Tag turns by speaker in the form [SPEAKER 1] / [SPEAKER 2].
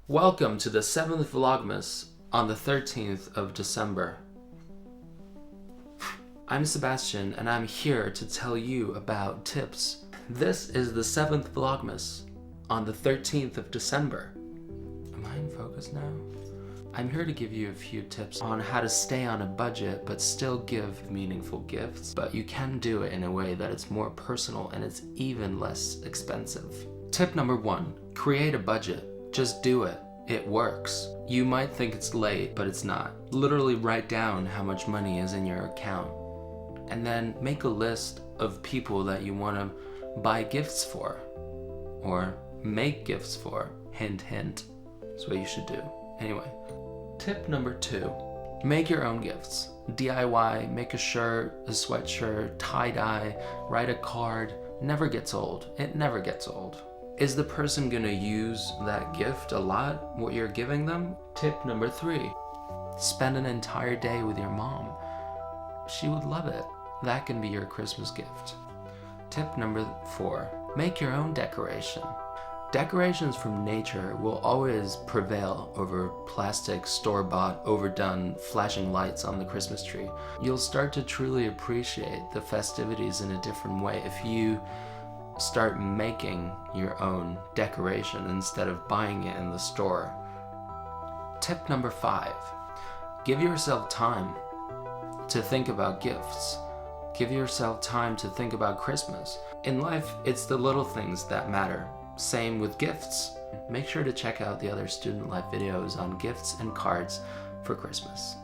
[SPEAKER 1] Welcome to the 7th Vlogmas on the 13th of December. I'm Sebastian and I'm here to tell you about tips. This is the 7th Vlogmas on the 13th of December. Am I in focus now? I'm here to give you a few tips on how to stay on a budget but still give meaningful gifts, but you can do it in a way that it's more personal and it's even less expensive. Tip number 1, create a budget. Just do it. It works. You might think it's late, but it's not. Literally write down how much money is in your account and then make a list of people that you want to buy gifts for or make gifts for. Hint, hint. That's what you should do. Anyway, tip number 2, make your own gifts. DIY, make a shirt, a sweatshirt, tie-dye, write a card. Never gets old. It never gets old. Is the person gonna use that gift a lot, what you're giving them? Tip number 3, spend an entire day with your mom. She would love it. That can be your Christmas gift. Tip number 4, make your own decoration. Decorations from nature will always prevail over plastic, store-bought, overdone, flashing lights on the Christmas tree. You'll start to truly appreciate the festivities in a different way if you start making your own decoration instead of buying it in the store. Tip number 5, give yourself time to think about gifts. Give yourself time to think about Christmas. In life, it's the little things that matter. Same with gifts. Make sure to check out the other student life videos on gifts and cards for Christmas.